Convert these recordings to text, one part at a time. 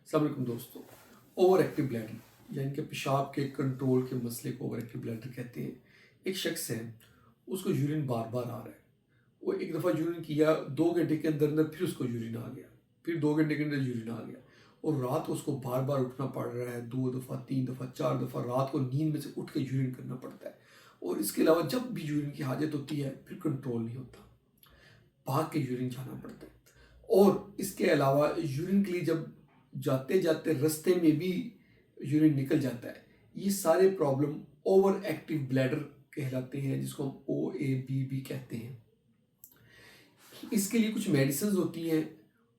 अस्सलाम वालेकुम दोस्तों। ओवर एक्टिव ब्लैडर यानी कि पेशाब के कंट्रोल के मसले को ओवर एक्टिव ब्लैडर कहते हैं। एक शख्स है, उसको यूरिन बार बार आ रहा है। वो एक दफ़ा यूरिन किया, 2 घंटे के अंदर अंदर फिर उसको यूरिन आ गया, फिर 2 घंटे के अंदर यूरिन आ गया और रात को उसको बार बार उठना पड़ रहा है। 2 दफ़ा, 3 दफ़ा, 4 दफ़ा रात को नींद में से उठ के यूरिन करना पड़ता है। और इसके अलावा जब भी यूरिन की हाजत होती है फिर कंट्रोल नहीं होता, भाग के यूरिन जाना पड़ता है। और इसके अलावा यूरिन के लिए जब जाते जाते रास्ते में भी यूरिन निकल जाता है। ये सारे प्रॉब्लम ओवर एक्टिव ब्लैडर कहलाते हैं, जिसको हम OAB भी कहते हैं। इसके लिए कुछ मेडिसिन होती हैं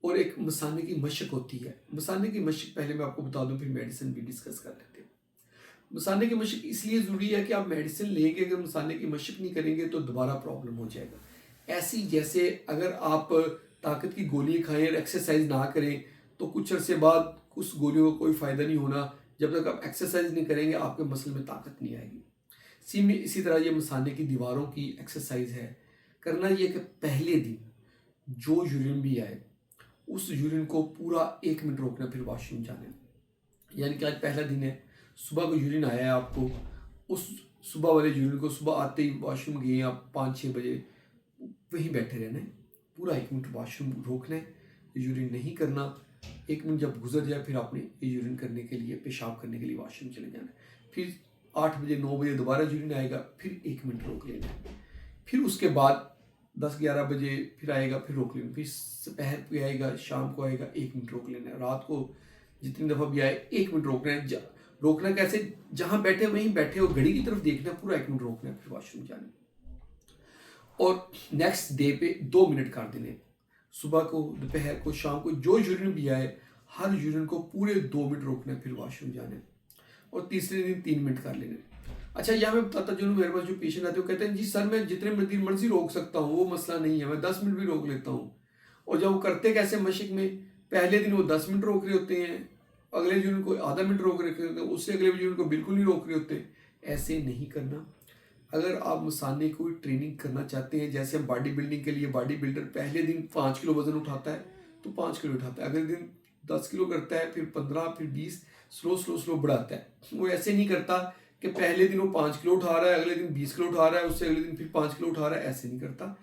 और एक मसाने की मशक होती है। मसाने की मशक पहले मैं आपको बता दूं, फिर मेडिसिन भी डिस्कस कर लेते हैं। मसाने की मशक इसलिए ज़रूरी है कि आप मेडिसिन लेंगे, अगर मसाने की मशक नहीं करेंगे तो दोबारा प्रॉब्लम हो जाएगा। ऐसी जैसे अगर आप ताकत की गोली खाएं और एक्सरसाइज ना करें तो कुछ अरसे बाद उस गोलियों का कोई फ़ायदा नहीं होना। जब तक आप एक्सरसाइज नहीं करेंगे आपके मसल में ताकत नहीं आएगी। इसी तरह ये मसाने की दीवारों की एक्सरसाइज है। करना ये कि पहले दिन जो यूरिन भी आए उस यूरिन को पूरा 1 मिनट रोकना, फिर वॉशरूम जाना। यानी कि आज पहला दिन है, सुबह को यूरिन आया है आपको, उस सुबह वाले यूरिन को सुबह आते ही वॉशरूम गए आप 5-6 बजे, वहीं बैठे रहना है। पूरा 1 मिनट वॉशरूम रोकना है, यूरिन नहीं करना। 1 मिनट जब गुजर जाए फिर आपने यूरिन करने के लिए, पेशाब करने के लिए वॉशरूम चले जाना है। फिर 8 बजे 9 बजे दोबारा यूरिन आएगा, फिर 1 मिनट रोक लेना है। फिर उसके बाद 10-11 बजे फिर आएगा, फिर रोक लेना। फिर दोपहर को आएगा, शाम को आएगा, 1 मिनट रोक लेना है। रात को जितनी दफ़ा भी आए 1 मिनट रोकना है। रोकना कैसे? जहाँ बैठे वहीं बैठे हो, घड़ी की तरफ देखना, पूरा 1 मिनट रोकना है, फिर वॉशरूम जाना है। और नेक्स्ट डे पे 2 मिनट कर देने। सुबह को, दोपहर को, शाम को जो यूरिन भी आए हर यूरिन को पूरे 2 मिनट रोकना है, फिर वॉशरूम जाना है। और तीसरे दिन 3 मिनट कर लेना है। अच्छा, यह मैं बताता जो मेरे पास जो पेशेंट आते हैं वो कहते हैं जी सर मैं जितने मर्जी रोक सकता हूँ, वो मसला नहीं है, मैं 10 मिनट भी रोक लेता हूँ। और जब वो करते कैसे मशक में, पहले दिन वो 10 मिनट रोक रहे होते हैं, अगले यूनिट को आधा मिनट रोक रहे होते हैं, उससे अगले यूनिट को बिल्कुल नहीं रोक रहे होते। ऐसे नहीं करना। अगर आप मसाने को ट्रेनिंग करना चाहते हैं, जैसे हम बॉडी बिल्डिंग के लिए, बॉडी बिल्डर पहले दिन 5 किलो वजन उठाता है तो 5 किलो उठाता है, अगले दिन 10 किलो करता है, फिर 15, फिर 20, स्लो स्लो स्लो बढ़ाता है। वो ऐसे नहीं करता कि पहले दिन वो 5 किलो उठा रहा है, अगले दिन 20 किलो उठा रहा है, उससे अगले दिन फिर 5 किलो उठा रहा है। ऐसे नहीं करता,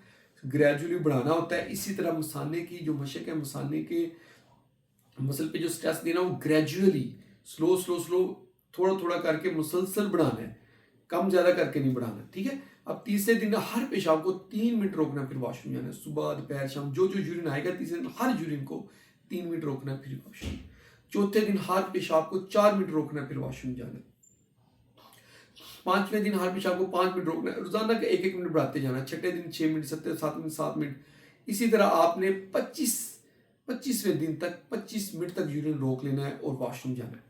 ग्रेजुअली बढ़ाना होता है। इसी तरह मसाने की जो मशक है, मसाने के मसल पे जो स्ट्रेस देना, वो ग्रेजुअली स्लो स्लो स्लो थोड़ा थोड़ा करके मुसलसल बढ़ाना है, कम ज़्यादा करके नहीं बढ़ाना। ठीक है। अब तीसरे दिन हर पेशाब को 3 मिनट रोकना, फिर वॉशरूम जाना है। सुबह, दोपहर, शाम जो जो यूरिन आएगा तीसरे दिन हर यूरिन को 3 मिनट रोकना है, फिर वॉशरूम। चौथे दिन हर पेशाब को 4 मिनट रोकना है, फिर वॉशरूम जाना है। पांचवें दिन हर पेशाब को 5 मिनट रोकना है, रोजाना के 1-1 मिनट बढ़ाते जाना है। छठे दिन 6 मिनट, सातवें दिन 7 मिनट। इसी तरह आपने 25वें दिन तक 25 मिनट तक यूरिन रोक लेना है और वॉशरूम जाना है।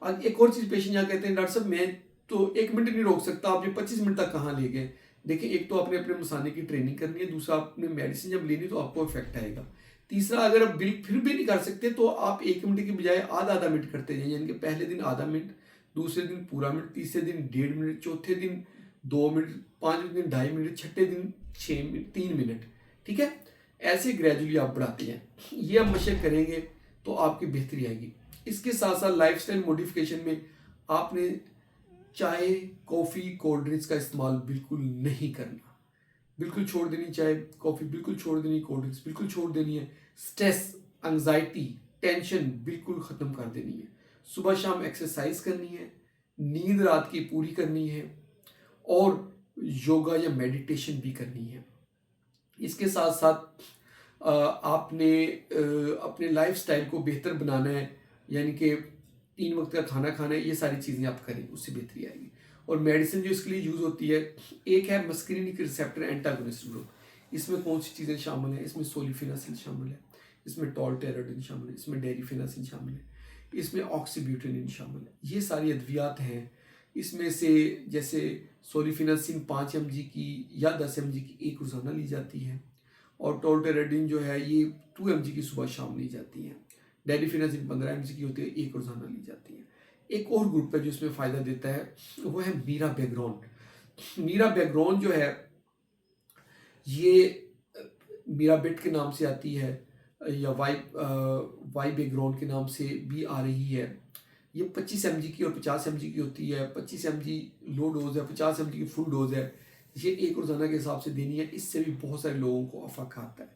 आज एक और चीज पेशेंट यहाँ कहते हैं डॉक्टर साहब मैं तो 1 मिनट नहीं रोक सकता, आप ये 25 मिनट तक कहाँ ले गए? देखिए, एक तो आपने अपने मसाने की ट्रेनिंग करनी है, दूसरा आपने मेडिसिन जब लेनी तो आपको इफेक्ट आएगा। तीसरा, अगर आप फिर भी नहीं कर सकते तो आप 1 मिनट की बजाय आधा आधा मिनट करते जाइए। यानी कि पहले दिन आधा मिनट, दूसरे दिन पूरा मिनट, तीसरे दिन 1.5 मिनट, चौथे दिन 2 मिनट, पांचवें दिन 2.5 मिनट, छठे दिन 6 मिनट, 3 मिनट। ठीक है। ऐसे ग्रेजुअली आप बढ़ाते हैं। ये आप मशक करेंगे तो आपकी बेहतरी आएगी। इसके साथ साथ लाइफस्टाइल मॉडिफिकेशन में आपने चाय, कॉफ़ी, कोल्ड ड्रिंक्स का इस्तेमाल बिल्कुल नहीं करना। बिल्कुल छोड़ देनी, चाय कॉफ़ी बिल्कुल छोड़ देनी, कोल्ड ड्रिंक्स बिल्कुल छोड़ देनी है। स्ट्रेस, एंग्जाइटी, टेंशन बिल्कुल ख़त्म कर देनी है। सुबह शाम एक्सरसाइज करनी है, नींद रात की पूरी करनी है और योगा या मेडिटेशन भी करनी है। इसके साथ साथ आपने अपने लाइफस्टाइल को बेहतर बनाना है, यानी कि 3 वक्त का खाना खाना है। ये सारी चीज़ें आप करें, उससे बेहतरी आएगी। और मेडिसिन जो इसके लिए यूज़ होती है, एक है मस्करीनिक रिसेप्टर एंटागोनिस्ट ग्रुप। इसमें कौन सी चीज़ें शामिल हैं? इसमें सोलिफिनासिन शामिल है, इसमें टॉलटेरोडिन शामिल है, इसमें डेरिफेनासिन शामिल है, इसमें ऑक्सीब्यूटिनिन शामिल है। ये सारी अद्वियात हैं। इसमें से जैसे सोलिफिनासिन 5 mg की या 10 mg की एक रोज़ाना ली जाती है, और टॉलटेरोडिन जो है ये 2 mg की सुबह शाम ली जाती है। डेडिफिनाजिन 15 mg की होती है, एक रोज़ाना ली जाती है। एक और ग्रुप है जो इसमें फ़ायदा देता है, वो है मीरा बैकग्राउंड। मीरा बैकग्राउंड जो है ये मीरा बेट के नाम से आती है। या वाई बैकग्राउंड के नाम से भी आ रही है। ये 25 mg की और 50 mg की होती है। 25 mg लो डोज है, 50 mg की फुल डोज है। ये एक रोज़ाना के हिसाब से देनी है। इससे भी बहुत सारे लोगों को आफाक आता है।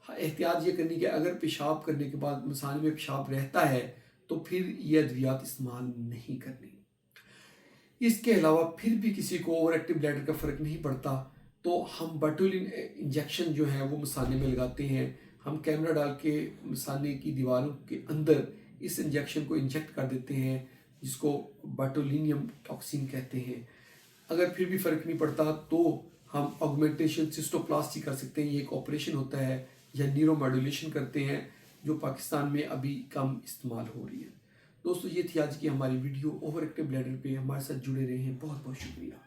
हाँ, एहतियात ये करनी कि अगर पेशाब करने के बाद मसाने में पेशाब रहता है तो फिर ये अद्वियात इस्तेमाल नहीं करनी। इसके अलावा फिर भी किसी को ओवर एक्टिव ब्लैडर का फ़र्क नहीं पड़ता तो हम बटुलिन इंजेक्शन जो है वो मसाने में लगाते हैं। हम कैमरा डाल के मसाने की दीवारों के अंदर इस इंजेक्शन को इंजेक्ट कर देते हैं, जिसको बटुलिनियम टॉक्सिन कहते हैं। अगर फिर भी फ़र्क नहीं पड़ता तो हम ऑगमेंटेशन सिस्टोप्लास्टी कर सकते हैं। ये एक ऑपरेशन होता है, या न्यूरोमॉड्यूलेशन करते हैं, जो पाकिस्तान में अभी कम इस्तेमाल हो रही है। दोस्तों, ये थी आज की हमारी वीडियो ओवर एक्टिव ब्लैडर पे। हमारे साथ जुड़े रहे हैं, बहुत बहुत शुक्रिया।